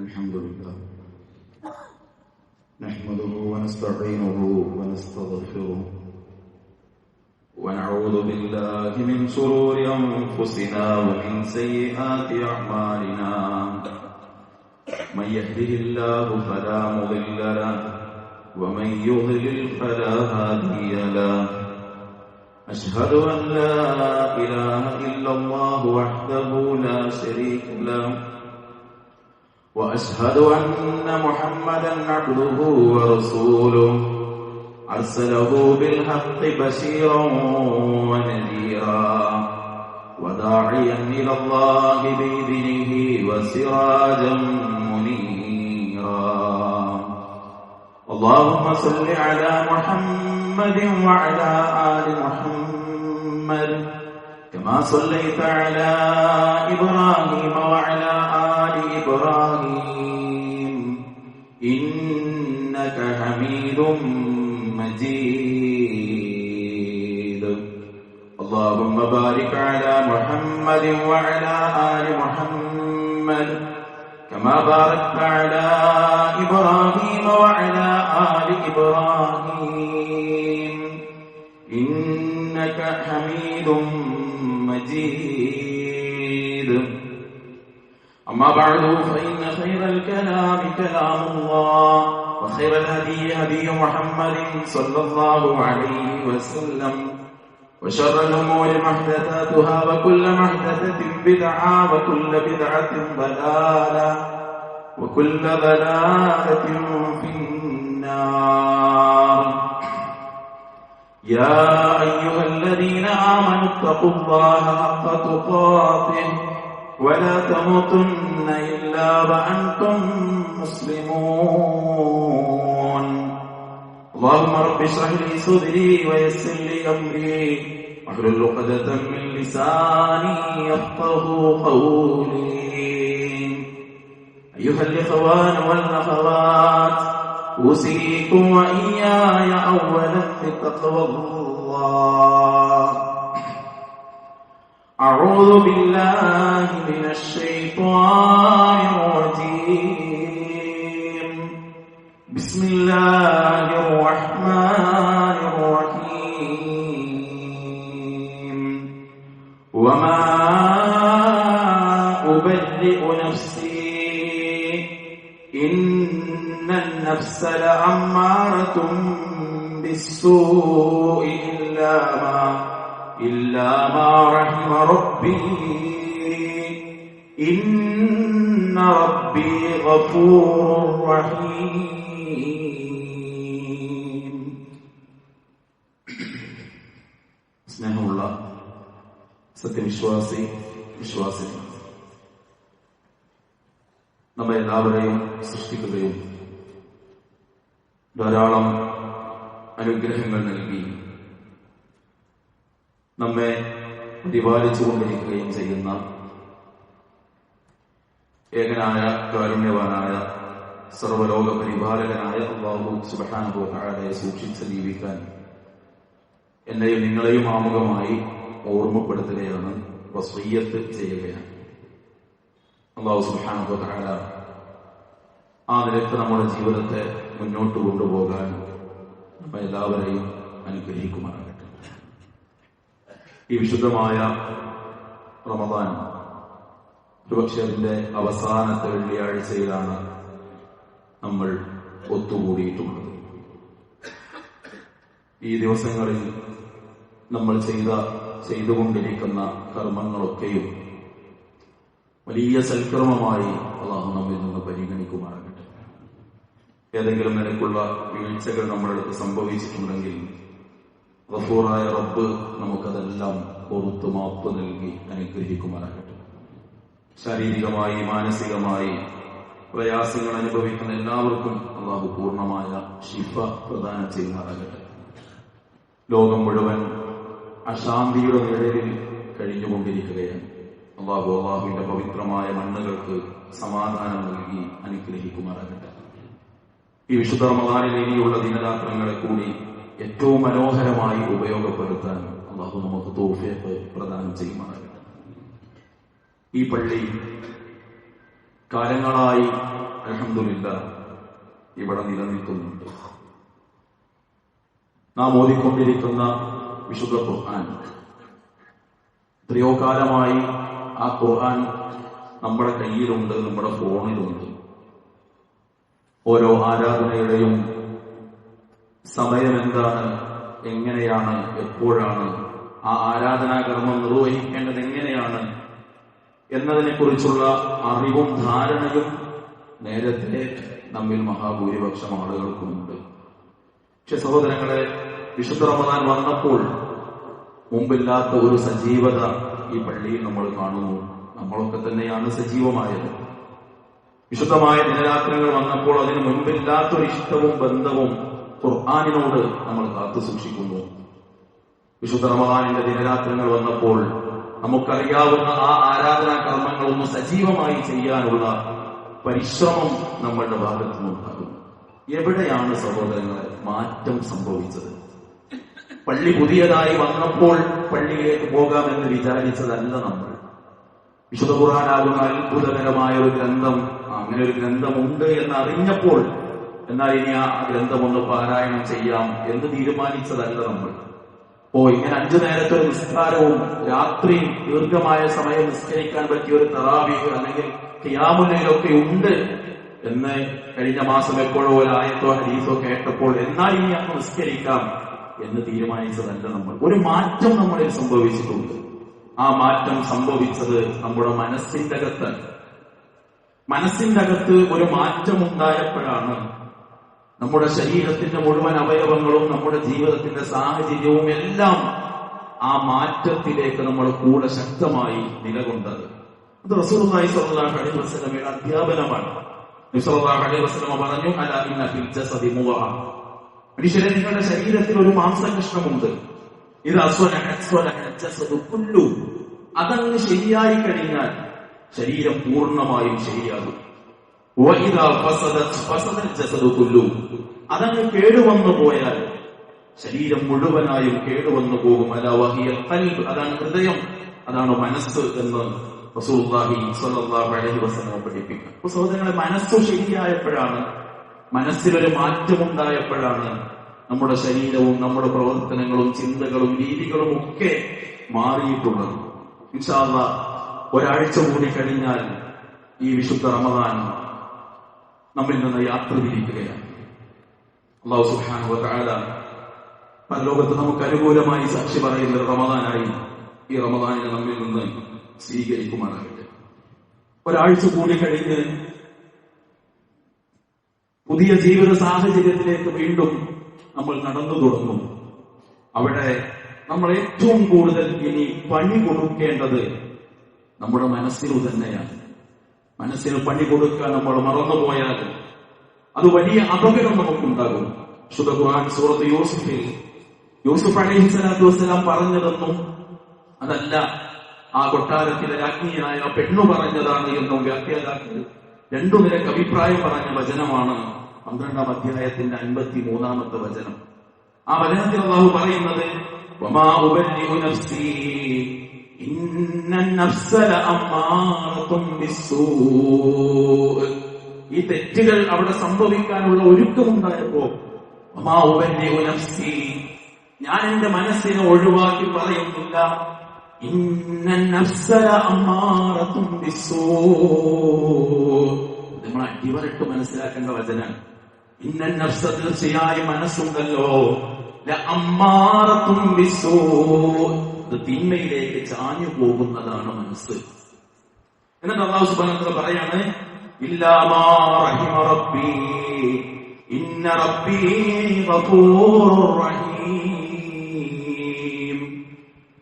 الحمد لله نحمده ونستعينه ونستغفره ونعوذ بالله من شرور أنفسنا ومن سيئات أعمالنا من يهده الله فلا مضل له ومن يضلل فلا هادي له أشهد أن لا إله إلا الله وحده لا شريك له وأشهد أن محمدا عبده ورسوله أرسله بالحق بشيرا ونذيرا وداعيا إلى الله بإذنه وسراجا منيرا اللهم صل على محمد وعلى آل محمد كما صليت على إبراهيم وعلى آل إبراهيم إنك حميد مجيد اللهم بارك على محمد وعلى آل محمد كما باركت على إبراهيم وعلى آل إبراهيم إنك حميد مجيد أما بعد فإن خير الكلام كلام الله وخير الهدي هدي محمد صلى الله عليه وسلم وشر الأمور محدثاتها وكل محدثة بدعة وكل بدعة ضلالة وكل ضلالة في النار يا أيها الذين آمنوا اتقوا الله حق تقاته ولا تموتن إلا وأنتم مسلمون اللهم رب اشرح لي صدري ويسر لي أمري واحلل عقدة من لساني يفقهوا قولي أيها الإخوان والأخوات أوصيكم وإياي أولا بتقوى الله أعوذ بالله من الشيطان الرجيم بسم الله الرحمن الرحيم وما أبرئ نفسي إن النفس لأمارة بالسوء إلا ما رحم ربي إن ربي غفور رحيم. സ്നേഹമുള്ള സത്യവിശ്വാസി വിശ്വാസിനി, നമ്മെ എല്ലാവരെയും സൃഷ്ടിക്കുകയും ധാരാളം അനുഗ്രഹങ്ങൾ നൽകി നമ്മെ പരിപാലിച്ചുകൊണ്ടിരിക്കുകയും ചെയ്യുന്ന ഏകനായ കാരുണ്യവാനായ സർവലോക പരിപാലകനായ അല്ലാഹു സുബ്ഹാനഹു വ തആലയെ സൂക്ഷിച്ച് ജീവിക്കാൻ എന്നെയും നിങ്ങളെയും ആമുഖമായി ഓർമ്മപ്പെടുത്തുകയാണ്, വസിയ്യത്ത് ചെയ്യുകയാണ്. അല്ലാഹു സുബ്ഹാനഹു വ തആല ആ നിലക്ക് നമ്മുടെ ജീവിതത്തെ മുന്നോട്ട് കൊണ്ടുപോകാൻ നമ്മെ എല്ലാവരെയും അനുഗ്രഹിക്കുമാറാകട്ടെ. ഈ വിശുദ്ധമായ റമദാൻ ഒരുപക്ഷെ അതിന്റെ അവസാനത്തെ വെള്ളിയാഴ്ചയിലാണ് നമ്മൾ ഒത്തുകൂടിയിട്ടുള്ളത്. ഈ ദിവസങ്ങളിൽ നമ്മൾ ചെയ്തുകൊണ്ടിരിക്കുന്ന കർമ്മങ്ങളൊക്കെയും വലിയ സൽക്കർമ്മമായി അല്ലാഹു നമ്മിൽ നിന്ന് പരിഗണിക്കുമാറാകട്ടെ. ഏതെങ്കിലും നിലക്കുള്ള വീഴ്ചകൾ നമ്മളടുത്ത് സംഭവിച്ചിട്ടുണ്ടെങ്കിൽ ഗഫൂറായ റബ്ബ് നമുക്കതെല്ലാം പുറത്തു മാപ്പ് നൽകി അനുഗ്രഹിക്കുമാറാകട്ടെ. ശാരീരികമായി മാനസികമായി പ്രയാസങ്ങൾ അനുഭവിക്കുന്ന എല്ലാവർക്കും അല്ലാഹു പൂർണ്ണമായ ശിഫ പ്രദാനം ചെയ്യുമാറാകട്ടെ. ലോകം മുഴുവൻ അശാന്തിയുടെ നിഴലിൽ കഴിഞ്ഞുകൊണ്ടിരിക്കുകയാണ്. അല്ലാഹുവിന്റെ പവിത്രമായ മണ്ണുകൾക്ക് സമാധാനം നൽകി അനുഗ്രഹിക്കുമാറാകട്ടെ. ഈ വിശുദ്ധ റമദാനിൽ ഇനിയുള്ള ദിനരാത്രങ്ങളെ കൂടി ഏറ്റവും മനോഹരമായി ഉപയോഗപ്പെടുത്താൻ അല്ലാഹു നമുക്ക് തൗഫീഖ് പ്രദാനം ചെയ്യുമാറാകട്ടെ. ഈ പള്ളി കാലങ്ങളായി അൽഹംദുലില്ലാഹ് ഇവിടെ നിലനിൽക്കുന്നുണ്ട്. നാം ഓതിക്കൊണ്ടിരിക്കുന്ന വിശുദ്ധ ഖുർആൻ, എത്രയോ കാലമായി ആ ഖുർആൻ നമ്മുടെ കയ്യിലുണ്ട്, നമ്മുടെ ഫോണിലുണ്ട്. ഓരോ ആരാധനയുടെയും സമയം എന്താണ്, എങ്ങനെയാണ്, എപ്പോഴാണ് ആ ആരാധനാകർമ്മം നിർവഹിക്കേണ്ടത്, എങ്ങനെയാണ് എന്നതിനെക്കുറിച്ചുള്ള അറിവും ധാരണയും നേരത്തെ നമ്മിൽ മഹാഭൂരിപക്ഷം ആളുകൾക്കുമുണ്ട്. പക്ഷെ സഹോദരങ്ങളെ, വിശുദ്ധ റമദാൻ വന്നപ്പോൾ മുമ്പില്ലാത്ത ഒരു സജീവത ഈ പള്ളിയിൽ നമ്മൾ കാണുന്നു. നമ്മളൊക്കെ തന്നെയാണ് സജീവമായത്. വിശുദ്ധമായ ദിനരാത്രങ്ങൾ വന്നപ്പോൾ അതിന് മുൻപില്ലാത്തൊരു ഇഷ്ടവും ബന്ധവും ഖുർആനിനോട് നമ്മൾ കാത്തു സൂക്ഷിക്കുന്നു. വിശുദ്ധ റമദാനിന്റെ ദിനരാത്രങ്ങൾ വന്നപ്പോൾ നമുക്കറിയാവുന്ന ആ ആരാധനാ കർമ്മങ്ങളൊന്ന് സജീവമായി ചെയ്യാനുള്ള പരിശ്രമം നമ്മളുടെ ഭാഗത്തു നിന്നുണ്ടാകും. എവിടെയാണ് സഹോദരങ്ങളെ മാറ്റം സംഭവിച്ചത്? പള്ളി പുതിയതായി വന്നപ്പോൾ പള്ളിയിലേക്ക് പോകാമെന്ന് വിചാരിച്ചതല്ല നമ്മൾ. വിശുദ്ധ ഖുർആനാകുന്ന അത്ഭുതകരമായ ഒരു ഗ്രന്ഥം, അങ്ങനെ ഒരു ഗ്രന്ഥമുണ്ട് എന്നറിഞ്ഞപ്പോൾ എന്നാൽ ഇനി ആ ഗ്രന്ഥം ഒന്ന് പാരായണം ചെയ്യാം എന്ന് തീരുമാനിച്ചതല്ല നമ്മൾ. ഇങ്ങനെ 5 നേരത്തെ ഒരു നിസ്കാരവും രാത്രി ദീർഘമായ സമയം നിസ്കരിക്കാൻ പറ്റിയ ഒരു തറാവീഹ് അല്ലെങ്കിൽ ഖിയാമുൽ ലൈലൊക്കെ ഉണ്ട് എന്ന് കഴിഞ്ഞ മാസം എപ്പോഴോ ഒരു ആയത്തോ ഹദീസോ കേട്ടപ്പോൾ എന്നാൽ ഇനി അങ്ങ് നിസ്കരിക്കാം എന്ന് തീരുമാനിച്ചതല്ല നമ്മൾ. ഒരു മാറ്റം നമ്മളിൽ സംഭവിച്ചിട്ടുണ്ട്. ആ മാറ്റം സംഭവിച്ചത് നമ്മുടെ മനസ്സിന്റെ അകത്ത്. മനസ്സിന്റെ അകത്ത് ഒരു മാറ്റമുണ്ടായപ്പോഴാണ് നമ്മുടെ ശരീരത്തിന്റെ മുഴുവൻ അവയവങ്ങളും നമ്മുടെ ജീവിതത്തിന്റെ സാഹചര്യവും എല്ലാം ആ മാറ്റത്തിലേക്ക് നമ്മൾ കൂടെ ശക്തമായി നിലകൊണ്ടത്. അത് റസൂലുള്ളാഹി സ്വല്ലല്ലാഹു അലൈഹി വസല്ലമയുടെ അധ്യാപനമാണ്. നബി സല്ലല്ലാഹു അലൈഹി വസല്ലമ പറഞ്ഞു, അലാ ഇന്ന ഫിൽ ജസദി മുദ്ഗ, മനുഷ്യരെ നിങ്ങളുടെ ശരീരത്തിൽ ഒരു മാംസകഷ്ണമുണ്ട്. ഇത് ജസദു കുല്ലു, അതങ്ങ് ശരിയായി കഴിഞ്ഞാൽ ശരീരം പൂർണ്ണമായും ശരിയാകും. അതങ്ങ് കേടുവന്നു പോയാൽ ശരീരം മുഴുവനായും കേടുവന്നു പോകും. അതാണ് ഹൃദയം, അതാണ് മനസ്സ് എന്ന് റസൂലുള്ളാഹി സ്വല്ലല്ലാഹു അലൈഹി വസല്ലം പഠിപ്പിക്കുക. അപ്പൊ സഹോദരങ്ങളെ, മനസ്സ് ശരിയായപ്പോഴാണ്, മനസ്സിലൊരു മാറ്റമുണ്ടായപ്പോഴാണ് നമ്മുടെ ശരീരവും നമ്മുടെ പ്രവർത്തനങ്ങളും ചിന്തകളും രീതികളും ഒക്കെ മാറിയിട്ടുള്ളത്. ഇൻഷാ അല്ലാഹ് ഒരാഴ്ച കൂടി കഴിഞ്ഞാൽ ഈ വിശുദ്ധ റമദാൻ നമ്മിൽ നിന്ന് യാത്ര തിരിക്കുകയാണ്. അല്ലാഹു സുബ്ഹാനഹു വ തആല പരലോകത്ത് നമുക്ക് അനുകൂലമായി സാക്ഷി പറയുന്ന റമദാനായി ഈ റമദാനിനെ നമ്മിൽ നിന്ന് സ്വീകരിക്കുമാറാകട്ടെ. ഒരാഴ്ച കൂടി കഴിഞ്ഞ് പുതിയ ജീവിത സാഹചര്യത്തിലേക്ക് വീണ്ടും നമ്മൾ നടന്നു തുടങ്ങും. അവിടെ നമ്മൾ ഏറ്റവും കൂടുതൽ ഇനി പണി കൊടുക്കേണ്ടത് നമ്മുടെ മനസ്സിനു തന്നെയാണ്. മനസ്സിന് പണി കൊടുക്കാൻ നമ്മൾ മറന്നുപോയാൽ അത് വലിയ അപകടം നമുക്കുണ്ടാകും. വിശുദ്ധ ഖുർആൻ സൂറത്ത് യൂസുഫിൽ യൂസുഫ് അലൈഹിസ്സലാത്തു വസ്സലാം പറഞ്ഞതെന്നും അതല്ല ആ കൊട്ടാരത്തിലെ രാജ്ഞിയായ പെണ്ണു പറഞ്ഞതാണ് എന്നും വ്യാഖ്യാതാക്കൾ 2 നിരക്ക് അഭിപ്രായം പറഞ്ഞ വചനമാണ് 12-ാം അധ്യായത്തിന്റെ 53-ാമത്തെ വചനം. ആ വചനത്തിൽ അല്ലാഹു പറയുന്നത്, വമാ ഉബല്ലിഉ നഫ്സി ഇന്നൻ നഫ്സ ലഅമ്മാറത്തും ബിസ്സൂഅ്. ഈ തെറ്റുകൾ അവിടെ സംഭവിക്കാനുള്ള ഒരുക്കമുണ്ടായപ്പോ വമാ ഉബല്ലിഉ നഫ്സി, ഞാൻ എന്റെ മനസ്സിനെ ഒഴിവാക്കി പറയുന്നില്ല, ഇന്നൻ നഫ്സ ലഅമ്മാറത്തും ബിസ്സൂഅ്. നമ്മൾ അടിവരട്ട് മനസ്സിലാക്കേണ്ട വചനാണ്. ഇന്നൻ നഫ്സ, തീർച്ചയായും മനസ്സുണ്ടല്ലോ, ലഅമ്മാറത്തും ബിസ്സൂഅ്, തിന്മയിലേക്ക് ചാഞ്ഞു പോകുന്നതാണ് മനസ്സ്. എന്നിട്ട് അല്ലാഹു സുബ്ഹാനഹു വ തആല പറയാണ്, ഇല്ലാ മാ റഹിമ റബ്ബി ഇന്ന റബ്ബി ഗഫൂറുർ റഹീം.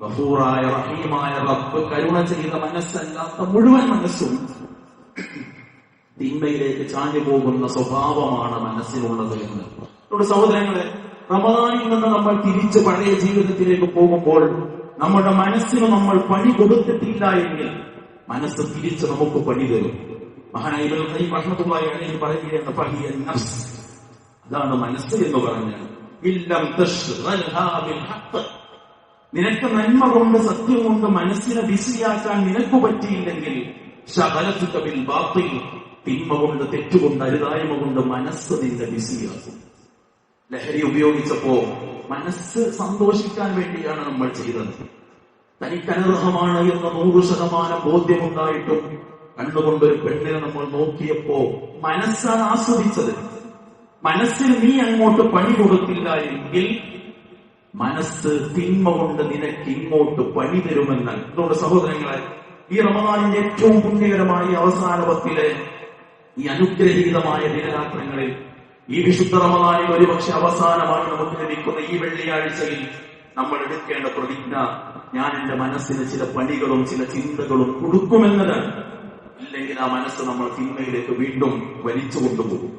ഗഫൂറായ റഹീമായ റബ്ബ് കരുണ ചെയ്ത മനസ്സല്ലാത്ത മുഴുവൻ മനസ്സും തിന്മയിലേക്ക് ചാഞ്ഞു പോകുന്ന സ്വഭാവമാണ് മനസ്സിനുള്ളത് എന്ന്. നമ്മുടെ സഹോദരങ്ങളെ, റമദാനിൽ നിന്ന് നമ്മൾ തിരിച്ച് പഴയ ജീവിതത്തിലേക്ക് പോകുമ്പോൾ നമ്മുടെ മനസ്സിന് നമ്മൾ പണി കൊടുത്തിട്ടില്ല എങ്കിൽ മനസ്സ് തിരിച്ച് നമുക്ക് പണി തരും. മഹാനായ ഇബ്നുൽ ഖയ്യിം റഹ്മത്തുള്ളാഹി അലൈഹി പറയുകയാണ്, ഫഹിയ നഫ്സ്, അതാണ് മനസ്സ് എന്ന് പറഞ്ഞാൽ, ഇല്ലം തശ്ഗൽഹാ ബിൽ ഹഖ്, നിനക്ക് നന്മ കൊണ്ട് സത്യം കൊണ്ട് മനസ്സിനെ ബിസിയാക്കാൻ നിനക്ക് പറ്റിയില്ലെങ്കിൽ ശഗലതുക ബിൽ ബാത്തിൽ, തിന്മ കൊണ്ട്, തെറ്റുകൊണ്ട്, അരുതായ്മ കൊണ്ട് മനസ്സ് നിന്റെ ബിസിയാക്കും. ലഹരി ഉപയോഗിച്ചപ്പോ മനസ്സ് സന്തോഷിക്കാൻ വേണ്ടിയാണ് നമ്മൾ ചെയ്തത്. തനിക്കനർഹമാണ് എന്ന് 100% ബോധ്യമുണ്ടായിട്ടും കണ്ടുകൊണ്ടൊരു പെണ്ണിനെ നമ്മൾ നോക്കിയപ്പോ മനസ്സാണ് ആസ്വദിച്ചത്. മനസ്സിന് നീ അങ്ങോട്ട് പണി കൊടുത്തില്ല എങ്കിൽ മനസ്സ് തിന്മ കൊണ്ട് നിനക്ക് ഇങ്ങോട്ട് പണി തരുമെന്നാൽ. അതുകൊണ്ട് സഹോദരങ്ങളെ, ഈ റമദാനിന്റെ ഏറ്റവും പുണ്യകരമായ അവസാന പത്തിലെ ഈ അനുഗ്രഹീതമായ ദിനരാത്രങ്ങളിൽ, ഈ വിശുദ്ധ റമദാനിൽ ഒരുപക്ഷെ അവസാനമായി നമുക്ക് ലഭിക്കുന്ന ഈ വെള്ളിയാഴ്ചയിൽ നമ്മൾ എടുക്കേണ്ട പ്രതിജ്ഞ, ഞാൻ എന്റെ മനസ്സിന് ചില പണികളും ചില ചിന്തകളും കൊടുക്കുമെന്നതാണ്. ഇല്ലെങ്കിൽ ആ മനസ്സ് നമ്മൾ തിന്മയിലേക്ക് വീണ്ടും വലിച്ചു കൊണ്ടുപോകും.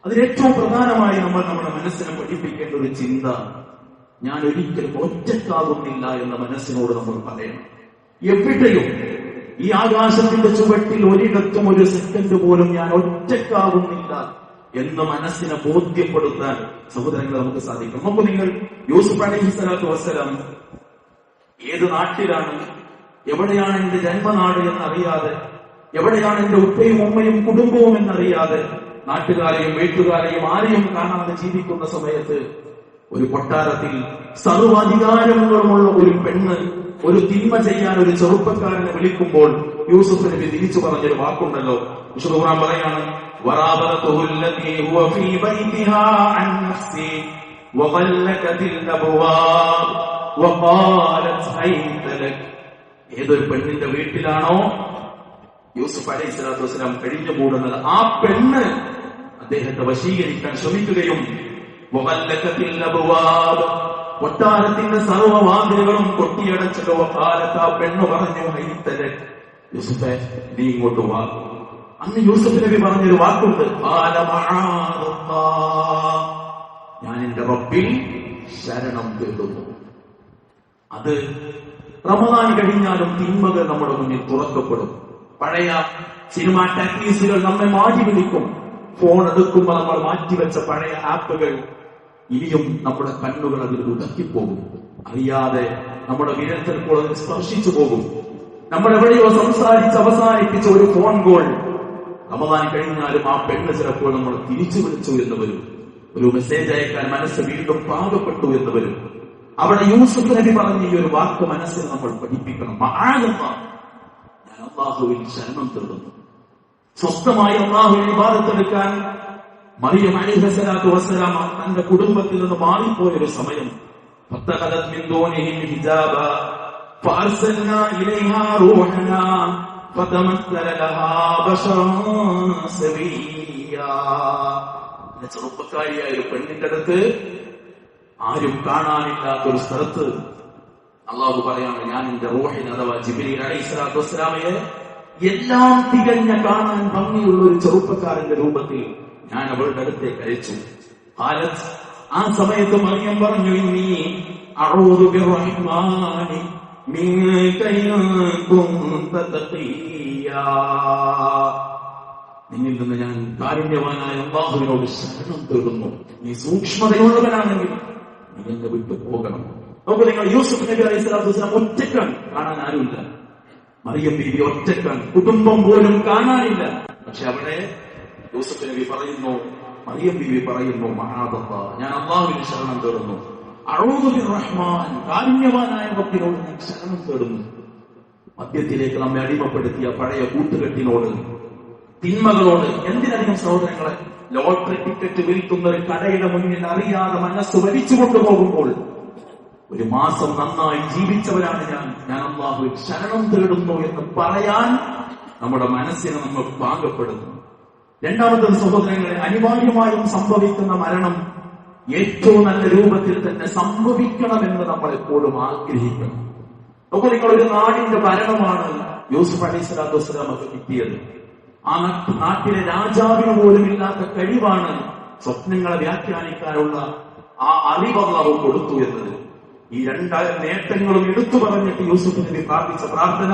അതിലേറ്റവും പ്രധാനമായി നമ്മൾ നമ്മുടെ മനസ്സിനെ പഠിപ്പിക്കേണ്ട ഒരു ചിന്ത, ഞാൻ ഒരിക്കലും ഒറ്റക്കാകുന്നില്ല എന്ന മനസ്സിനോട് നമ്മൾ പറയണം. എവിടെയും ഈ ആകാശത്തിന്റെ ചുവട്ടിൽ ഒരിടത്തും ഒരു സെക്കൻഡ് പോലും ഞാൻ ഒറ്റക്കാകുന്നില്ല എന്ന് മനസ്സിനെ ബോധ്യപ്പെടുത്താൻ സഹോദരങ്ങളെ നമുക്ക് സാധിക്കും. നമുക്ക് നിങ്ങൾ യൂസുഫ് അലൈഹിസ്സലാത്തു വസ്സലാം ഏത് നാട്ടിലാണ്, എവിടെയാണ് എന്റെ ജന്മനാട് എന്നറിയാതെ, എവിടെയാണ് എന്റെ ഉപ്പയും ഉമ്മയും കുടുംബവും എന്നറിയാതെ, നാട്ടുകാരെയും വീട്ടുകാരെയും ആരെയും കാണാതെ ജീവിക്കുന്ന സമയത്ത് ഒരു കൊട്ടാരത്തിൽ സർവാധികാരങ്ങളുമുള്ള ഒരു പെണ്ണ് ഒരു തിന്മ ചെയ്യാൻ ഒരു ചെറുപ്പക്കാരനെ വിളിക്കുമ്പോൾ യൂസുഫ് നബി തിരിച്ചു പറഞ്ഞൊരു വാക്കുണ്ടല്ലോ. വിശുദ്ധ ഖുർആൻ പറയാണ്, വറാബത്തുല്ലതി ഹുവ ഫീ ബൈതിഹാ അൻ നഫ്സി വഗല്ലകതിൽ അബ്വാബ് വഖാലത് ഹൈത ലക്. ഏതൊരു പെണ്ണിന്റെ വീട്ടിലാണോ യൂസുഫ് അലൈഹിസ്സലാത്തു വസ്സലാം കഴിഞ്ഞു കൂടുന്നത്, ആ പെണ്ണ് അദ്ദേഹത്തെ വശീകരിക്കാൻ ശ്രമിക്കുകയും വഗല്ലകതിൽ അബ്വാബ്, കൊട്ടാരത്തിന്റെ സർവ്വവാതിലുകളും കൊട്ടിയടച്ചതോ കാലത്ത് ആ പെണ്ണ് പറഞ്ഞു, ഹൈത ലക്, യൂസുഫേ നീ ഇങ്ങോട്ട് വാ. അന്ന് യൂസുഫ് നബി പറഞ്ഞൊരു വാക്കുണ്ട്, ഞാൻ എന്റെ റബ്ബിൽ ശരണം തേടുന്നു. അത് റമദാൻ കഴിഞ്ഞാലും തിന്മകൾ നമ്മുടെ മുന്നിൽ തുറക്കപ്പെടും. പഴയ സിനിമാ ടാക്ടീസുകൾ നമ്മെ മാറ്റി വിളിക്കും. ഫോൺ എടുക്കുമ്പോൾ നമ്മൾ മാറ്റിവെച്ച പഴയ ആപ്പുകൾ ഇനിയും നമ്മുടെ കണ്ണുകൾ അതിൽ ഉടക്കിപ്പോകും. അറിയാതെ നമ്മുടെ വിരൽപ്പോൾ അതിൽ സ്പർശിച്ചു പോകും. നമ്മൾ എവിടെയോ സംസാരിച്ച് അവസാനിപ്പിച്ച ഒരു ഫോൺ കോൾ റമദാൻ കഴിഞ്ഞാലും ആ പെണ്ണ് ചിലപ്പോൾ നമ്മൾ തിരിച്ചു വിളിച്ചു എന്ന് വരും. ഒരു മെസ്സേജ് അയക്കാൻ മനസ്സ് വീണ്ടും പാകപ്പെട്ടു എന്ന് വരും. അവിടെ യൂസുഫ് നബി പറഞ്ഞ ഈ ഒരു വാക്ക് മനസ്സിൽ നമ്മൾ പഠിപ്പിക്കണം. ഞാൻ അല്ലാഹുവിൽ ശരണം തേടുന്നു. സ്വസ്ഥമായി അല്ലാഹുവിനെ ഇബാദത്തെടുക്കാൻ മറിയം അലൈഹിസ്സലാത്തു വസ്സലാം തന്റെ കുടുംബത്തിൽ നിന്ന് മാറിപ്പോയൊരു സമയം, ഫത്തഖദത് മിൻ ദൂനിഹിം ഹിജാബ ഫഅർസൽനാ ഇലൈഹാ റൂഹനാ ഫതമസ്സല ലഹാ ബശറൻ സവിയ്യാ. ചെറുപ്പക്കാരിയായ ഒരു പെണ്ണിന്റെ അടുത്ത് ആരും കാണാനില്ലാത്തൊരു സ്ഥലത്ത് അള്ളാഹു പറയാണ്, ഞാൻ എന്റെ റൂഹിനെ അഥവാ ജിബ്രീൽ അലൈഹിസ്സലാത്തു വസ്സലാമയെ എല്ലാം തികഞ്ഞ കാണാൻ ഭംഗിയുള്ള ഒരു ചെറുപ്പക്കാരന്റെ രൂപത്തിൽ ഞാൻ അവളുടെ അടുത്തേക്ക് അയച്ചു. ആ സമയത്ത് മറിയം പറഞ്ഞു, ഇന്നി അഊദു ബിർറഹ്മാനി മിൻക ഇൻ കുൻത തഖിയ്യാ. നിന്നിൽ നിന്ന് ഞാൻ കാരുണ്യവാനായ അല്ലാഹുവിനോട് ശരണം തേടുന്നു. നീ സൂക്ഷ്മതയുള്ളവനാണെങ്കിൽ നീ എന്നെ വിട്ടു പോകണം. നമുക്ക് നിങ്ങൾ യൂസുഫ് നബി അലൈഹിസ്സലാത്തു വസ്സലാം ഒറ്റക്കാണ്, കാണാൻ ആരുമില്ല. മറിയം ബീവി ഒറ്റക്കാണ്, കുടുംബം പോലും കാണാനില്ല. പക്ഷെ അവിടെ യൂസുഫ് നബി പറയുന്നു, മറിയം ബീവി പറയുന്നു, മഅദല്ലാ, ഞാൻ അല്ലാഹുവിനെ ശരണം തേടുന്നു. അഊദു ബിർറഹ്മാൻ, കാരുണ്യവാനായ റബ്ബിനോട് ഞാൻ ശരണം തേടുന്നു. മദ്യത്തിലേക്ക് നമ്മെ അടിമപ്പെടുത്തിയ പഴയ കൂട്ടുകെട്ടിനോട്, തിന്മകളോട്. എന്തിനധികം സഹോദരങ്ങളെ, ലോട്ടറി ടിക്കറ്റ് വിൽക്കുന്ന ഒരു കടയുടെ മുന്നിൽ അറിയാതെ മനസ്സ് വലിച്ചു കൊണ്ടുപോകുമ്പോൾ, ഒരു മാസം നന്നായി ജീവിച്ചവരാണ് ഞാൻ അല്ലാഹുവിൽ ശരണം തേടുന്നു എന്ന് പറയാൻ നമ്മുടെ മനസ്സിനെ നമ്മൾ പാകപ്പെടുന്നു. രണ്ടാമത്തെ സഹോദരങ്ങളെ, അനിവാര്യമായും സംഭവിക്കുന്ന മരണം ഏറ്റവും നല്ല രൂപത്തിൽ തന്നെ സംഭവിക്കണമെന്ന് നമ്മൾ എപ്പോഴും ആഗ്രഹിക്കണം. അപ്പോൾ നിങ്ങൾ ഒരു നാടിന്റെ ഭരണമാണ് യൂസുഫ് അലൈഹിസ്സലാത്തു വസ്സലാമക്ക് കിട്ടിയത്. ആ നാട്ടിലെ രാജാവിന് പോലും ഇല്ലാത്ത കഴിവാണ് സ്വപ്നങ്ങളെ വ്യാഖ്യാനിക്കാനുള്ള ആ അറിവ് അല്ലാഹു കൊടുത്തു എന്നത്. ഈ രണ്ട് നേട്ടങ്ങളും എടുത്തു പറഞ്ഞിട്ട് യൂസുഫ് നബി പ്രാർത്ഥിച്ച പ്രാർത്ഥന,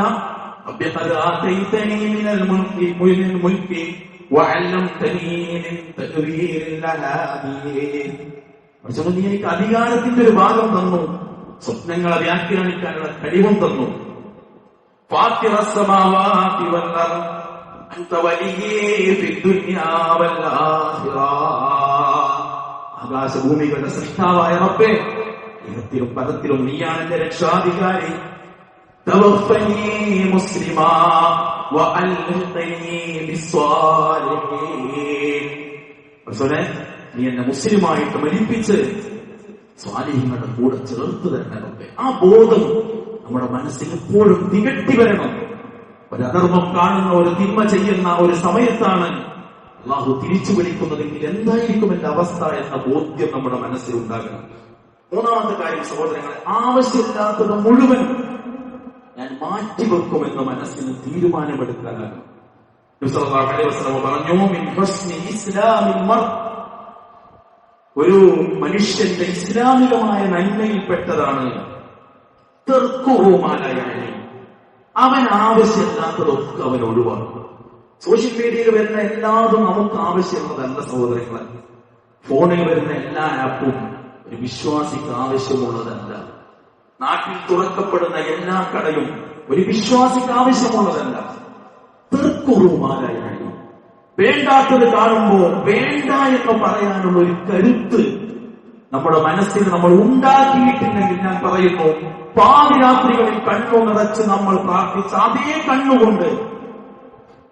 നീ എനിക്ക് അധികാരത്തിന്റെ ഒരു ഭാഗം തന്നു, സ്വപ്നങ്ങളെ വ്യാഖ്യാനിക്കാനുള്ള കഴിവും തന്നു. അൻത വലിയീ ഫിദ്ദുനിയാ വൽ ആഖിറ. ആകാശഭൂമികളുടെ സൃഷ്ടാവായ റബ്ബേ, ഇഹത്തിലും പരത്തിലും നീയാണ് എന്റെ രക്ഷാധികാരി. തവഫനി മുസ്ലിമാ വഅൽഹിഖനി ബിസ്സാലിഹീൻ. റസൂലേ, നീ എന്നെ മുസ്ലിമായിട്ട് മരിപ്പിച്ച് സ്വാലിഹീങ്ങളുടെ കൂടെ ചേർത്ത് തരണം റബ്ബേ. ആ ബോധം നമ്മുടെ മനസ്സിൽ എപ്പോഴും തികട്ടി വരണം. ഒരധർമ്മം കാണുന്ന, ഒരു തിന്മ ചെയ്യുന്ന ഒരു സമയത്താണ് അള്ളാഹു തിരിച്ചു വിളിക്കുന്നതെങ്കിൽ എന്തായിരിക്കും എന്റെ അവസ്ഥ എന്ന ബോധ്യം നമ്മുടെ മനസ്സിൽ ഉണ്ടാകണം. മൂന്നാമത്തെ കാര്യം സഹോദരങ്ങളെ, ആവശ്യമില്ലാത്തത് മുഴുവൻ ഞാൻ മാറ്റിവെക്കുമെന്ന് മനസ്സിന് തീരുമാനമെടുക്കാനാകും. നബി സല്ലല്ലാഹു അലൈഹി വസല്ലം പറഞ്ഞു, മിൻ ഹുസ്നി ഇസ്ലാമിൽ മർഅ്, ഒരു മനുഷ്യന്റെ ഇസ്ലാമികമായ നന്മയിൽപ്പെട്ടതാണ് തർക്കുഹു മാ ലാ യഅനി, അവൻ ആവശ്യമില്ലാത്തതൊക്കെ അവൻ ഒഴിവാക്കും. സോഷ്യൽ മീഡിയയിൽ വരുന്ന എല്ലാതും നമുക്ക് ആവശ്യമുള്ളതല്ല സഹോദരങ്ങളെ. ഫോണിൽ വരുന്ന എല്ലാ ആപ്പും ഒരു വിശ്വാസിക്ക് ആവശ്യമുള്ളതല്ല. നാട്ടിൽ തുറക്കപ്പെടുന്ന എല്ലാ കടയും ഒരു വിശ്വാസിക്ക് ആവശ്യമുള്ളതല്ല. തർക്കുഹു മാ ലാ യഅനി, വേണ്ടാത്തത് കാണുമ്പോ വേണ്ട എന്ന് പറയാനുള്ള ഒരു കരുത്ത് നമ്മുടെ മനസ്സിൽ നമ്മൾ ഉണ്ടാക്കിയിട്ടില്ലെങ്കിൽ, ഞാൻ പറയുന്നു, പാതിരാത്രികളിൽ കണ്ണു നിറച്ച് നമ്മൾ പ്രാർത്ഥിച്ച അതേ കണ്ണുകൊണ്ട്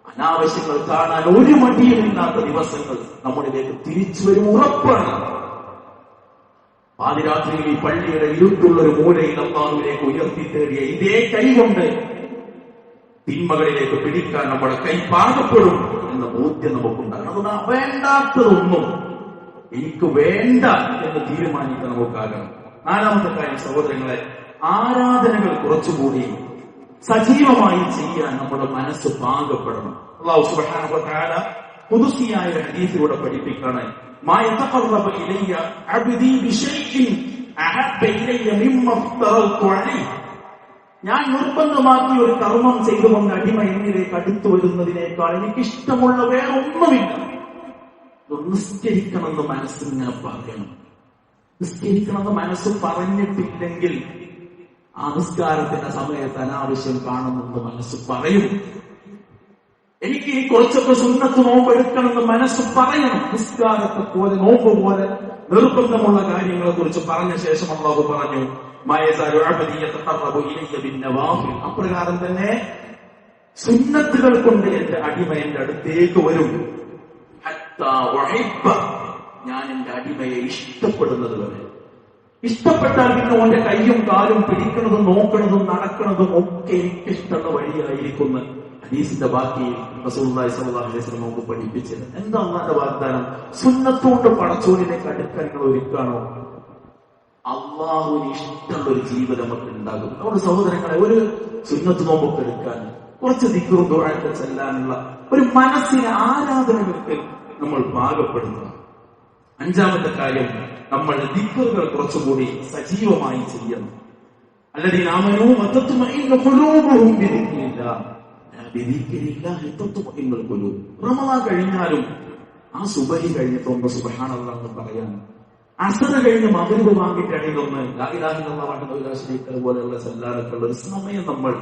അനാവശ്യങ്ങൾ കാണാൻ ഒരു മടിയുമില്ലാത്ത ദിവസങ്ങൾ നമ്മളിലേക്ക് തിരിച്ചു വരും, ഉറപ്പാണ്. പാതിരാത്രിയിൽ ഈ പള്ളിയുടെ ഇരുട്ടുള്ള ഒരു മൂലയിൽ അല്ലാഹുവിലേക്ക് ഉയർത്തി തേടിയ ഇതേ കൈകൊണ്ട് തിന്മകളിലേക്ക് പിടിക്കാൻ നമ്മുടെ കൈ പാകപ്പെടും എന്ന ബോധ്യം നമുക്കുണ്ടാകണം. അതുകൊണ്ട് വേണ്ടാത്തതൊന്നും എനിക്ക് വേണ്ട എന്ന് തീരുമാനിക്കാൻ നമുക്കാകണം. നാലാമത്തെ കാര്യം സഹോദരങ്ങളെ, ആരാധനകൾ കുറച്ചുകൂടി സജീവമായി ചെയ്യാൻ നമ്മുടെ മനസ്സ് പാകപ്പെടണം. അല്ലാഹു സുബ്ഹാനഹു വ തആല ഖുദ്സിയായ ഹദീസിലൂടെ പഠിപ്പിക്കുകയാണ്, മാ യതഖറബ ഇലയ്യ അബ്ദി ബിശൈഇൻ അഹബ്ബ ഇലയ്യ മിമ്മ ഇഫ്തറൽതു അലൈഹി. ഞാൻ നിർബന്ധമാക്കി ഒരു കർമ്മം ചെയ്തുകൊണ്ട് അടിമ എന്നിലേക്ക് അടുത്തു വരുന്നതിനേക്കാൾ എനിക്കിഷ്ടമുള്ള വേറെ ഒന്നുമില്ല. നിസ്കരിക്കണമെന്ന് മനസ്സിങ്ങനെ പറയണം. നിസ്കരിക്കണമെന്ന് മനസ്സ് പറഞ്ഞിട്ടില്ലെങ്കിൽ ആ നിസ്കാരത്തിന്റെ സമയത്ത് അനാവശ്യം കാണുമെന്ന് മനസ്സ് പറയും. എനിക്ക് ഈ കുറച്ചൊക്കെ സുന്നത്ത് നോമ്പ് എടുക്കണമെന്ന് മനസ്സ് പറയണം. നിസ്കാരത്തെ പോലെ നോമ്പ് പോലെ നിർബന്ധമുള്ള കാര്യങ്ങളെ കുറിച്ച് പറഞ്ഞ ശേഷം അല്ലാഹു പറഞ്ഞു, അപ്രകാരം തന്നെ സുന്നത്തുകൾ കൊണ്ട് എന്റെ അടിമ എന്റെ അടുത്തേക്ക് വരും. ഞാൻ എന്റെ അടിമയെ ഇഷ്ടപ്പെടുന്നത് വരെ. ഇഷ്ടപ്പെട്ടാൽ പിന്നെ ഓന്റെ കയ്യും കാലും പിടിക്കുന്നതും നോക്കുന്നതും നടക്കുന്നതും ഒക്കെ എനിക്കിഷ്ടമുള്ള വഴിയായിരിക്കുന്ന ഹദീസിന്റെ ബാക്കി റസൂലുള്ളാഹി സ്വല്ലല്ലാഹു അലൈഹി വസല്ലം നമുക്ക് പഠിപ്പിച്ചത്. എന്താ അല്ലാഹുവിന്റെ വാഗ്ദാനം? സുന്നത്തുകൊണ്ട് പടച്ചോനിലേക്ക് അടുക്കാൻ നിങ്ങൾ ഒരുക്കാണോ? അള്ളാഹുവിന് ഇഷ്ടമുള്ള ഒരു ജീവിതം നമുക്ക് ഉണ്ടാകും. നമ്മുടെ സഹോദരങ്ങളെ, ഒരു സുന്നത്ത് നോമ്പൊക്കെ എടുക്കാൻ, കുറച്ച് ദിക്റും ദുആയൊക്കെ ചെല്ലാനുള്ള ഒരു മനസ്സിനെ ആരാധനകൾക്ക് നമ്മൾ പാകപ്പെടുന്നു. അഞ്ചാമത്തെ കാര്യം, നമ്മൾ ദിക്റുകൾ കുറച്ചുകൂടി സജീവമായി ചെയ്യണം. അല്ലദീന ആമനൂ വതത്മഇന്നു ഖുലൂബുഹും ബിദിക്രില്ലാഹ്, ബിദിക്രില്ലാഹി തത്മഇന്നുൽ ഖുലൂബ്. റമളാൻ കഴിഞ്ഞാലും ആ സുബഹി കഴിഞ്ഞിട്ടൊന്ന് സുബ്ഹാനല്ലാഹ് എന്ന് പറയാൻ, അസർ കഴിഞ്ഞ് മഗ്രിബ് വാങ്ങിക്കഴിഞ്ഞൊന്ന് ലാ ഇലാഹ ഇല്ലല്ലാഹ് വഹ്ദഹു ലാ ശരീക ലഹു പോലെയുള്ള സല്ലാത്തുള്ള ഒരു സമയം നമ്മൾ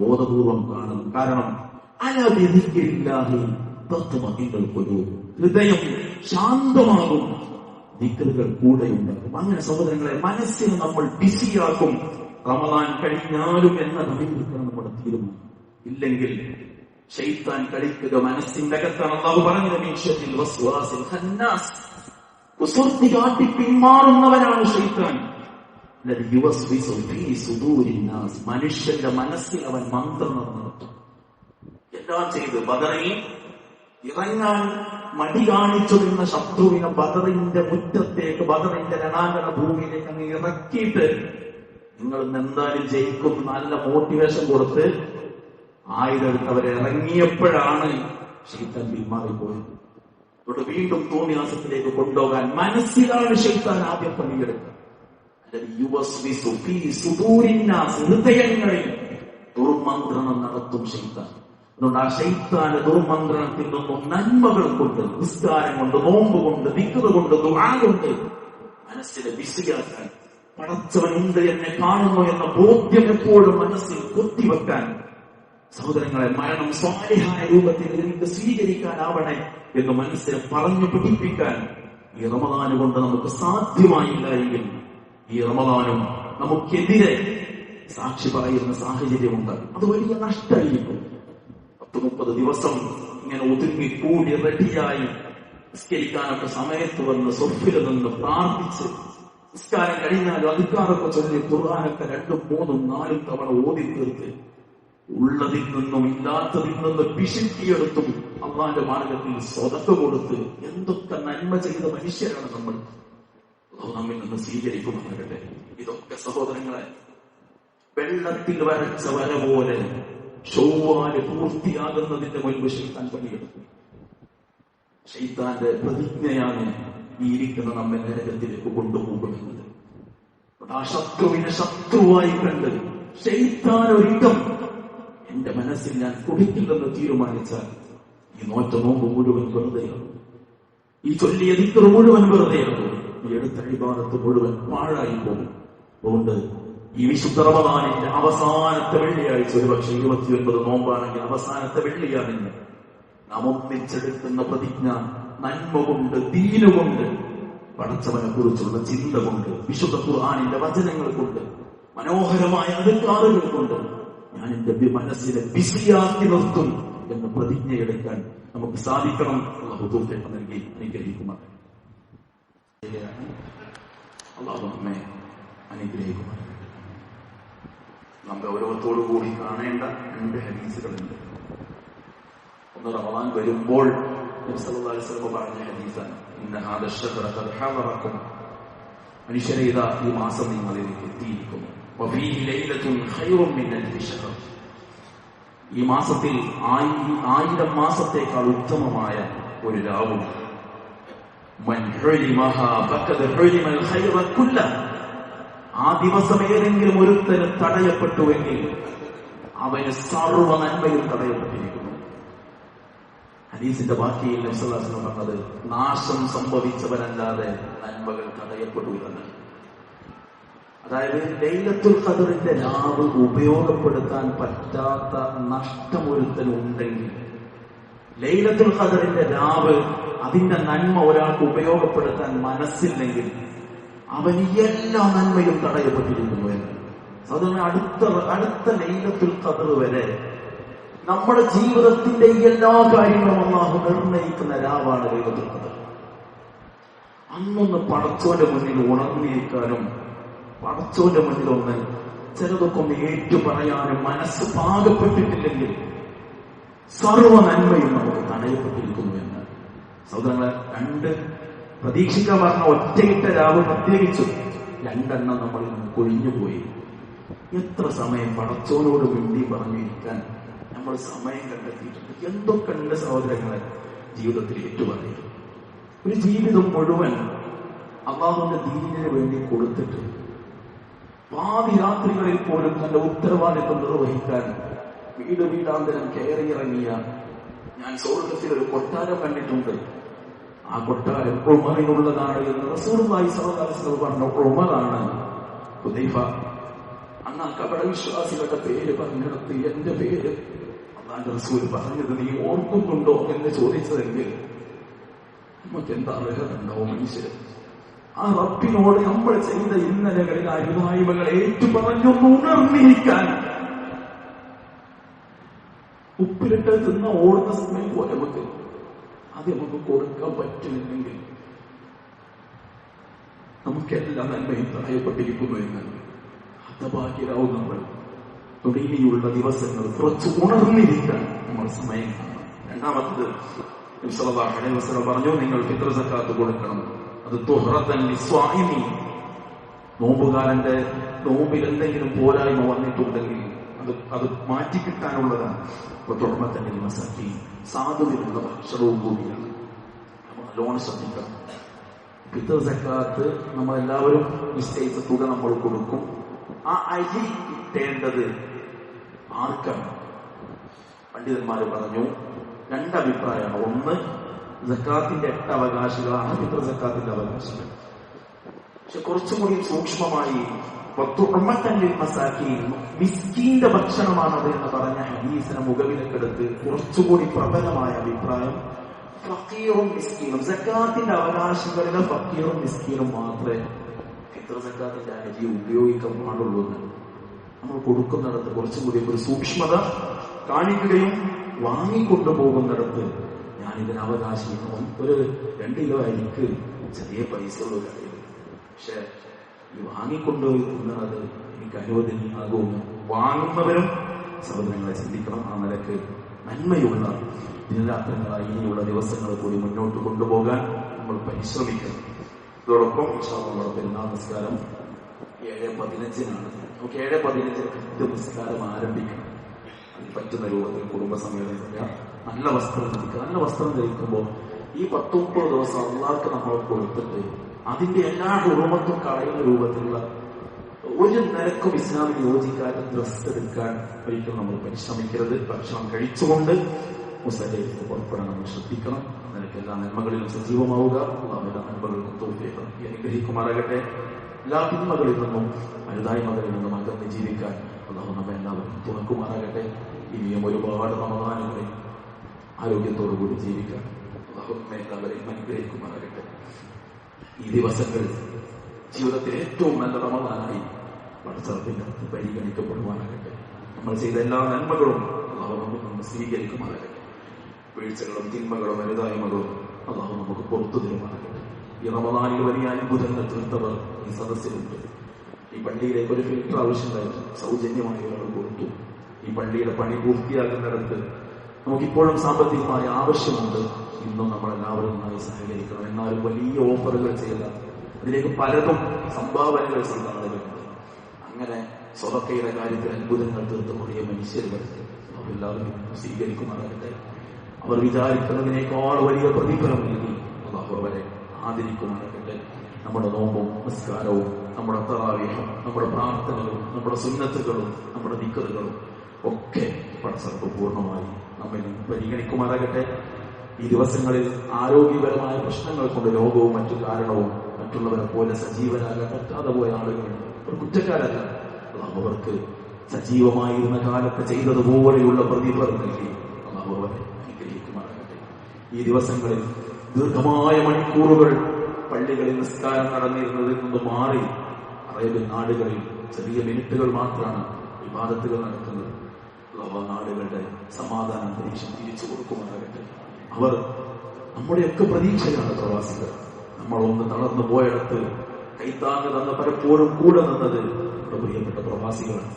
ബോധപൂർവം കാണണം. കാരണം അലാ ബിദിക്രില്ലാഹി തത്മഇന്നുൽ ഖുലൂബ്, ഹൃദയം ശാന്തമാകും, ദിക്റുകൾ കൂടെയുണ്ടാകും. അങ്ങനെ സഹോദരങ്ങളെ, മനസ്സിനെ നമ്മൾ ബിസിയാക്കും. റമളാൻ കഴിഞ്ഞാലും എന്നതറിയിക്കണം നമ്മുടെ തീരുമാനം. ഇല്ലെങ്കിൽ ശൈത്താൻ കളിക്കുക മനസ്സിന്റെ അകത്താണ്. അല്ലാഹു പറഞ്ഞത്, മിൻ ശർരിൽ വസ്വാസിൽ ഖന്നാസ്, കുസൃതി കാട്ടി പിന്മാറുന്നവനാണ് ശൈത്താൻ. യുവസ്വിസു ഫീ സുദൂരിൻ നാസ്, മനുഷ്യന്റെ മനസ്സിൽ അവൻ മന്ത്രണം നടത്തും. എല്ലാം ചെയ്ത് ബദറിൽ ഇറങ്ങാൻ മടി കാണിച്ചിരുന്ന ശത്രുവിനെ ബദറിന്റെ മുറ്റത്തേക്ക്, ബദറിന്റെ രണാങ്കണ ഭൂമിയിലേക്ക് അങ്ങ് ഇറക്കിയിട്ട് നിങ്ങൾ എന്തായാലും ജയിക്കും നല്ല മോട്ടിവേഷൻ കൊടുത്ത് ആയുധെടുത്ത് അവരെ ഇറങ്ങിയപ്പോഴാണ് ശൈത്താൻ പിന്മാറിപ്പോയത്. അതുകൊണ്ട് വീണ്ടും തോന്നിയാസത്തിലേക്ക് കൊണ്ടുപോകാൻ മനസ്സിലാണ് ശൈത്താൻ ആദ്യം പണിയെടുക്കുക. ഹൃദയങ്ങളിൽ ദുർമന്ത്രണം നടത്തും ശൈത്താൻ. അതുകൊണ്ട് ആ ശൈത്താന്റെ ദുർമന്ത്രണത്തിൽ നിന്നും നന്മകൾ കൊണ്ട്, നിസ്കാരം കൊണ്ട്, നോമ്പ് കൊണ്ട്, ദിക്ർ കൊണ്ട്, ദുആ കൊണ്ട് മനസ്സിനെ ബിസിയാക്കാൻ, പടച്ചവനുണ്ട് എന്നെ കാണുന്നു എന്ന ബോധ്യം എപ്പോഴും മനസ്സിൽ കൊത്തിവെക്കാൻ സഹോദരങ്ങളെ, മരണം സ്വാലിഹായ രൂപത്തിൽ നിനക്ക് സ്വീകരിക്കാനാവണേ എന്ന് മനസ്സിനെ പറഞ്ഞു പഠിപ്പിക്കാൻ ഈ റമദാൻ കൊണ്ട് നമുക്ക് സാധ്യമായില്ല എങ്കിൽ ഈ റമദാനും നമുക്കെതിരെ സാക്ഷി പറയുന്ന സാഹചര്യമുണ്ട്. അത് വലിയ നഷ്ടമായിരിക്കും. 10-30 ദിവസം ഇങ്ങനെ ഒതുങ്ങിക്കൂടി റെഡിയായി നിസ്കരിക്കാനൊക്കെ സമയത്ത് വന്ന് സ്വഫിൽ നിന്ന് പ്രാർത്ഥിച്ച് നിസ്കാരം കഴിഞ്ഞാലും അധികാരമൊക്കെ ചൊല്ലി ഖുർആനൊക്കെ 2, 3, 4 തവണ ഓതി തീർത്ത് ഉള്ളതിൽ നിന്നും ഇല്ലാത്തതിൽ നിന്ന് പിശുക്കിയെടുത്തും അള്ളാന്റെ മാർഗത്തിൽ സ്വതക്ക കൊടുത്ത് എന്തൊക്കെ നന്മ ചെയ്ത മനുഷ്യരാണ് നമ്മൾ. നമ്മിൽ നിന്ന് സ്വീകരിക്കുമെന്നാകട്ടെ. ഇതൊക്കെ സഹോദരങ്ങളെ വെള്ളത്തിൽ വരച്ച വര പോലെ ചൊവ്വാല് പൂർത്തിയാകുന്നതിന്റെ മുൻപ് ശൈത്താൻ പണിയെടുക്കും. ശൈത്താന്റെ പ്രതിജ്ഞയാണ് ഈ ഇരിക്കുന്ന നമ്മെ നരകത്തിലേക്ക് കൊണ്ടുപോകുന്നത്. ആ ശത്രുവിനെ ശത്രുവായി കണ്ട് ശൈത്താൻ ഒരിക്കലും എന്റെ മനസ്സിൽ ഞാൻ കുടിക്കില്ലെന്ന് തീരുമാനിച്ചാൽ ഈ നോറ്റ നോമ്പ് മുഴുവൻ വെറുതെയാണ്, ഈ ചൊല്ലിയ ദിക്ർ മുഴുവൻ വെറുതെയാണ്, ഈ എടുത്ത ഇബാദത്ത് മുഴുവൻ പാഴായി പോകും. അതുകൊണ്ട് ഈ വിശുദ്ധ റമദാനിന്റെ അവസാനത്തെ വെള്ളിയാഴ്ച, ഒരുപക്ഷെ 29 നോമ്പാണെങ്കിൽ അവസാനത്തെ വെള്ളിയാണെന്ന് നാം ഒന്നിച്ചെടുക്കുന്ന പ്രതിജ്ഞ നന്മ കൊണ്ട്, ദീനുകൊണ്ട്, പടച്ചവനെ കുറിച്ചുള്ള ചിന്ത കൊണ്ട്, വിശുദ്ധ ഖുർആനിന്റെ വചനങ്ങൾ കൊണ്ട്, മനോഹരമായ അധികാരങ്ങൾ കൊണ്ട് ഞാൻ എന്റെ മനസ്സിനെ ബിസിയാക്കി നിർത്തും എന്ന പ്രതിജ്ഞയെടുക്കാൻ നമുക്ക് സാധിക്കണം. അല്ലാഹു തൗഫീഖ് നൽകി അനുഗ്രഹിക്കുമാറാകട്ടെ. അല്ലാഹു നമ്മെ അനുഗ്രഹിക്കുമാറാകട്ടെ. നാം ഗൗരവത്തോടു കൂടി കാണേണ്ട 2 ഹദീസുകളുണ്ട്. ഒന്ന് റമദാൻ വരുമ്പോൾ നബി സല്ലല്ലാഹു അലൈഹി വസല്ലം പറഞ്ഞ ഹദീസാണ്, ഇന്ന ഹാദ അശ്ശഹറ ഖദ് ഹദറക്കും, മനുഷ്യരെ ഇതാ ഈ മാസം നിങ്ങളിലേക്ക് എത്തിയിരിക്കുന്നു. വഫീഹി ലൈലത്തുൻ ഖൈറുൻ മിൻ അൽഫി ശഹർ, ഈ മാസത്തിൽ 1000 മാസത്തേക്കാൾ ഉത്തമമായ ഒരു രാവും. മൻ ഹുരിമഹാ ഫഖദ് ഹുരിമൽ ഖൈറ കുല്ലഹ്, ആ ദിവസം ഏതെങ്കിലും ഒരുത്തന് തടയപ്പെട്ടുവെങ്കിൽ അവന് സർവ്വ നന്മയും തടയപ്പെട്ടിരിക്കുന്നു. ഹദീസിന്റെ ബാക്കിയിൽ നബി സല്ലല്ലാഹു അലൈഹി വസല്ലം പറഞ്ഞത്, നാശം സംഭവിച്ചവനല്ലാതെ നന്മകൾ തടയപ്പെടൂലെന്ന്. അതായത് ലൈലത്തുൽ ഖദറിന്റെ രാവ് ഉപയോഗപ്പെടുത്താൻ പറ്റാത്ത നഷ്ടമൊരുത്തനുണ്ടെങ്കിൽ, ലൈലത്തുൽ ഖദറിന്റെ രാവ് അതിന്റെ നന്മ ഒരാൾക്ക് ഉപയോഗപ്പെടുത്താൻ മനസ്സില്ലെങ്കിൽ അവന് എല്ലാ നന്മയും തടയപ്പെട്ടിരിക്കുന്നു എന്ന്. സാധാരണ അടുത്ത ലൈലത്തുൽ ഖദർ വരെ നമ്മുടെ ജീവിതത്തിന്റെ എല്ലാ കാര്യങ്ങളും അല്ലാഹു നിർണയിക്കുന്ന രാവാണ് ലൈലത്തുൽ ഖദർ. അന്നൊന്ന് പടച്ചോന്റെ മുന്നിൽ ഉണർന്നിരിക്കാനും പടച്ചോന്റെ മുന്നിലൊന്ന് ചിലതൊക്കെ ഒന്ന് ഏറ്റു പറയാനും മനസ്സ് പാകപ്പെട്ടിട്ടില്ലെങ്കിൽ സർവ്വ നന്മയും നമുക്ക് തടയപ്പെട്ടിരിക്കുന്നു എന്ന്. സഹോദരങ്ങളെ, 2 പ്രതീക്ഷിക്കാൻ പറഞ്ഞ ഒറ്റയിട്ട രാവ് പ്രത്യേകിച്ചും 2 നമ്മളിൽ നിന്ന് കൊഴിഞ്ഞുപോയി. എത്ര സമയം പടച്ചോനോട് വേണ്ടി പറഞ്ഞിരിക്കാൻ നമ്മൾ സമയം കണ്ടെത്തിയിട്ടുണ്ട്. എന്തൊക്കെ ഉണ്ട് സഹോദരങ്ങളെ ജീവിതത്തിൽ ഏറ്റുപറയും. ഒരു ജീവിതം മുഴുവൻ അല്ലാഹുവിന്റെ ദീനിന് വേണ്ടി കൊടുത്തിട്ട് പാതി രാത്രികളിൽ പോലും തന്റെ ഉത്തരവാദിത്വം നിർവഹിക്കാൻ വീടാന്തരം കയറിയിറങ്ങിയ ഞാൻ സ്വർഗ്ഗത്തിൽ ഒരു കൊട്ടാരം കണ്ടിട്ടുണ്ട്. ആ കൊട്ടാരം ഉമറിനുള്ളതാണ് എന്ന് റസൂലുള്ളാഹി സ്വല്ലല്ലാഹു അലൈഹി വസല്ലം പറഞ്ഞ ഉമറാണ്. ഹുദൈഫ അന്ന് ആ കപട വിശ്വാസികളുടെ പേര് പറഞ്ഞെടുത്ത് എന്റെ പേര് അല്ലാഹുവിന്റെ റസൂൽ പറഞ്ഞത് നീ ഓർക്കുന്നുണ്ടോ എന്ന് ചോദിച്ചതെങ്കിൽ നമുക്ക് എന്താ അർഹതയുണ്ടാവും മനുഷ്യര്? ആ റബ്ബിനോട് നമ്മൾ ചെയ്ത ഇന്നലകളിൽ അരുതായ്മകൾ ഏറ്റുപറഞ്ഞൊന്ന് ഉണർന്നിരിക്കാൻ ഉപ്പിലിട്ട് തിന്ന ഓടുന്ന സമയം പോലെ നമുക്ക് കൊടുക്കാൻ പറ്റുന്നില്ലെങ്കിൽ നമുക്കെല്ലാം നന്മയും തടയപ്പെട്ടിരിക്കുന്നു എന്ന് ഹതഭാഗ്യരാവും നമ്മൾ. തുടങ്ങിയുള്ള ദിവസങ്ങൾ കുറച്ച് ഉണർന്നിരിക്കാൻ നമ്മൾ സമയം കാണണം. രണ്ടാമത്തത് നബി സല്ലല്ലാഹു അലൈഹി വസല്ലം പറഞ്ഞു, നിങ്ങൾ ഫിത്ർ സക്കാത്ത് കൊടുക്കണം. അത് തുഹ്റത്തൻ ലിസ്വാഇമി, നോമ്പുകാരന്റെ നോമ്പിൽ എന്തെങ്കിലും പോരായ്മ വന്നിട്ടുണ്ടെങ്കിൽ അത് മാറ്റിക്കിട്ടാനുള്ളതാണ്. തുഹ്റത്തൻ ലിമസാകീൻ, സാധുവിനുള്ള ഭക്ഷണവും കൂടിയാണ്. നമ്മൾ നല്ലോണം ശ്രദ്ധിക്കണം. ഫിത്ർ സക്കാത്ത് നമ്മളെല്ലാവരും നിശ്ചയിച്ച തുക നമ്മൾ കൊടുക്കും. ആ അരി കിട്ടേണ്ടത് ആർക്കാണ്? പണ്ഡിതന്മാര് പറഞ്ഞു 2 അഭിപ്രായമാണ്. ഒന്ന്, സക്കാത്തിന്റെ 8 അവകാശികളാണ് ഫിത്ർ സക്കാത്തിന്റെ അവകാശികൾ. പക്ഷെ കുറച്ചും കൂടി സൂക്ഷ്മമായി മിസ്കീന്റെ ഭക്ഷണമാണത് എന്ന് പറഞ്ഞ ഹദീസിനെ മുഖവിലക്കെടുത്ത് കുറച്ചുകൂടി പ്രബലമായ അഭിപ്രായം ഫക്കീറും മിസ്കീനും. സക്കാത്തിന്റെ അവകാശികളിലെ ഫക്കീറും മിസ്കീനും മാത്രമേ ഫിത്ർ സക്കാത്തിന്റെ അരി ഉപയോഗിക്കാൻ പാടുള്ളൂ എന്ന് നമ്മൾ കൊടുക്കുന്നിടത്ത് കുറച്ചുകൂടി ഒരു സൂക്ഷ്മത കാണിക്കുകയും വാങ്ങിക്കൊണ്ടുപോകുന്നിടത്ത് ഞാൻ ഇതിന് അവകാശിക്കുന്നു. ഒരു 2 കിലോ അരിക്ക് ചെറിയ പൈസ ഉള്ള കാര്യം, പക്ഷെ ഈ വാങ്ങിക്കൊണ്ടുപോയി തിന്നുന്നത് എനിക്ക് അനുവദനീയമാകുമെന്ന് വാങ്ങുന്നവരും സഹോദരങ്ങളെ ചിന്തിക്കണം. ആ നിലക്ക് നന്മയുള്ള ദിനരാത്രങ്ങളായി ഇനിയുള്ള ദിവസങ്ങൾ കൂടി മുന്നോട്ട് കൊണ്ടുപോകാൻ നമ്മൾ പരിശ്രമിക്കണം. ഇതോടൊപ്പം നമ്മുടെ പെരുന്നാൾ നിസ്കാരം 7:15 നമുക്ക് 7:15 നിസ്കാരം ആരംഭിക്കണം. അതിന് പറ്റുന്ന രൂപത്തിൽ കുടുംബസമേതം നല്ല വസ്ത്രം ധരിക്കുക. നല്ല വസ്ത്രം ധരിക്കുമ്പോൾ ഈ 19 ദിവസം അള്ളാഹ്ക്ക് നമ്മൾ കൊടുത്തിട്ട് അതിന്റെ എല്ലാ ഹുറുമത്തും കളയുന്ന രൂപത്തിലുള്ള ഒരു നിരക്കും ഇസ്ലാമിന് യോജിക്കാത്ത ഡ്രസ് എടുക്കാൻ ഒരിക്കലും നമ്മൾ പരിശ്രമിക്കരുത്. ഭക്ഷണം കഴിച്ചുകൊണ്ട് മുസല്ലയിലേക്ക് പുറപ്പെടാൻ നമ്മൾ ശ്രദ്ധിക്കണം. നിനക്ക് എല്ലാ നന്മകളിലും സജീവമാവുക. എല്ലാ നന്മകൾക്കും തൗഫീഖ് അനുഗ്രഹിക്കുമാറാകട്ടെ. എല്ലാ തിന്മകളിൽ നിന്നും അരുതായ്മകളിൽ നിന്നും അകന്ന് ജീവിക്കാൻ അല്ലാഹു നമ്മെ എല്ലാവർക്കും തുണക്കുമാറാകട്ടെ. ഇനിയും ഒരുപാട് റമദാനുകളിൽ ആരോഗ്യത്തോടുകൂടി ജീവിക്കാൻ അല്ലാഹു നമ്മെ എല്ലാവരെയും അനുഗ്രഹിക്കുമാറാകട്ടെ. ഈ ദിവസങ്ങൾ ജീവിതത്തിൽ ഏറ്റവും നല്ല റമദാനായി പടച്ചറപ്പിന്റെ പരിഗണിക്കപ്പെടുവാനാകട്ടെ. നമ്മൾ ചെയ്ത എല്ലാ നന്മകളും അല്ലാഹു നമുക്ക് സ്വീകരിക്കുമാറാകട്ടെ. വീഴ്ചകളും തിന്മകളും അരുതായ്മകളും അല്ലാഹു നമുക്ക് പുറത്തു തരുമാറാകട്ടെ. ഈ റമദാനിൽ വലിയ അത്ഭുതങ്ങൾ തീർത്തവർ ഈ സദസ്സിലുണ്ട്. ഈ പള്ളിയിലേക്ക് ഒരു ഫിൽറ്റർ ആവശ്യമായിരുന്നു, സൗജന്യമായി ഒരാൾ കൊടുത്തു. ഈ പള്ളിയുടെ പണി പൂർത്തിയാകുന്നിടത്ത് നമുക്കിപ്പോഴും സാമ്പത്തികമായ ആവശ്യമുണ്ട്. ഇന്നും നമ്മളെല്ലാവരും നന്നായി സഹകരിക്കണം. എന്നാലും വലിയ ഓഫറുകൾ ചെയ്ത അതിലേക്ക് പലതും സംഭാവനകൾ ചെയ്ത ആളുകളുണ്ട്. അങ്ങനെ സ്വതക്കയുടെ കാര്യത്തിൽ അത്ഭുതങ്ങൾ തീർത്ത കുറേ മനുഷ്യരുകൾ എല്ലാവരും സ്വീകരിക്കുമാറാകട്ടെ. അവർ വിചാരിക്കുന്നതിനേക്കാൾ വലിയ പ്രതിഫലം നൽകി അല്ലാഹു അവരെ ആദരിക്കുമാറാകട്ടെ. നമ്മുടെ നോമ്പും നിസ്കാരവും നമ്മുടെ തറാവീഹും നമ്മുടെ പ്രാർത്ഥനകളും നമ്മുടെ സുന്നത്തുകളും നമ്മുടെ ദിക്റുകളും ഒക്കെ പടച്ചറപ്പ് പൂർണ്ണമായി നമ്മെ പരിഗണിക്കുമാറാകട്ടെ. ഈ ദിവസങ്ങളിൽ ആരോഗ്യപരമായ പ്രശ്നങ്ങൾ കൊണ്ട് രോഗവും മറ്റു കാരണവും മറ്റുള്ളവരെ പോലെ സജീവനാകാൻ പറ്റാതെ പോയ ആളുകളുണ്ട്. ഒരു കുറ്റക്കാരല്ല, അവർക്ക് സജീവമായിരുന്ന കാലത്ത് ചെയ്തതുപോലെയുള്ള പ്രതിഫലം നൽകി അല്ലാഹു അവരെ അനുഗ്രഹിക്കുമാറാകട്ടെ. ഈ ദിവസങ്ങളിൽ ദീർഘമായ മണിക്കൂറുകൾ പള്ളികളിൽ നിസ്കാരം നടന്നിരുന്നതിൽ നിന്ന് മാറി അറേബ്യൻ നാടുകളിൽ ചെറിയ മിനിറ്റുകൾ മാത്രമാണ് ഇബാദത്തുകൾ നടക്കുന്നത്. നാടുകളുടെ സമാധാന അന്തരീക്ഷം തിരിച്ചു കൊടുക്കുമാറാകട്ടെ. അവർ നമ്മുടെയൊക്കെ പ്രതീക്ഷയാണ് പ്രവാസികൾ. നമ്മളൊന്ന് തളർന്നു പോയിടത്ത് കൈത്താങ്ങ് തന്ന പലപ്പോഴും കൂടെ നിന്നത് നമ്മുടെ പ്രിയപ്പെട്ട പ്രവാസികളാണ്.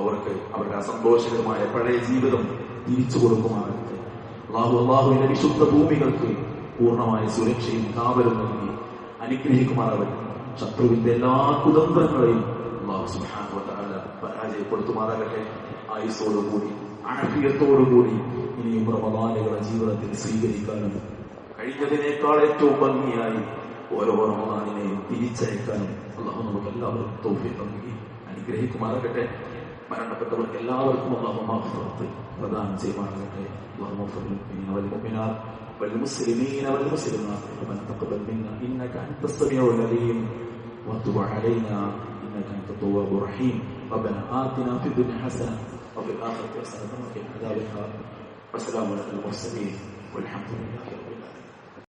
അവർക്ക് അവരുടെ അസന്തോഷകരമായ പഴയ ജീവിതം തിരിച്ചു കൊടുക്കുമാറാകട്ടെ. അള്ളാഹുവിന്റെ വിശുദ്ധ ഭൂമികൾക്ക് പൂർണ്ണമായ സുരക്ഷയും കാവലും നൽകി അനുഗ്രഹിക്കുമാറാകട്ടെ. ശത്രുവിന്റെ എല്ലാ കുതന്ത്രങ്ങളെയും അല്ലാഹു സുബ്ഹാനഹു വ തആല പരാജയപ്പെടുത്തുമാറാകട്ടെ. ആയുസ്സോടുകൂടി ആഫിയത്തോടുകൂടി ഇനിയും റമദാനുകളെ ജീവിതത്തിൽ സ്വീകരിക്കാനും കഴിഞ്ഞതിനേക്കാൾ ഏറ്റവും ഭംഗിയായി ഓരോ റമദാനിനെയും തിരിച്ചയക്കാനും അല്ലാഹു നമുക്ക് എല്ലാവർക്കും തൗഫീഖ് നൽകി അനുഗ്രഹിക്കുമാറാകട്ടെ. മരണപ്പെട്ടവർക്ക് എല്ലാവർക്കും അല്ലാഹു മഗ്ഫിറത്ത് പ്രദാനം ചെയ്യുമാറാകട്ടെ. അല്ലാഹു മുഅ്മിനീന വൽ മുഅ്മിനാത്ത് والمسلمين والمسلمات ربنا تقبل منا انك انت السميع العليم وتب علينا انك انت التواب الرحيم. ربنا آتنا في الدنيا حسنه وفي الاخره حسنه وقنا عذاب النار. والسلام على المرسلين والحمد لله رب العالمين.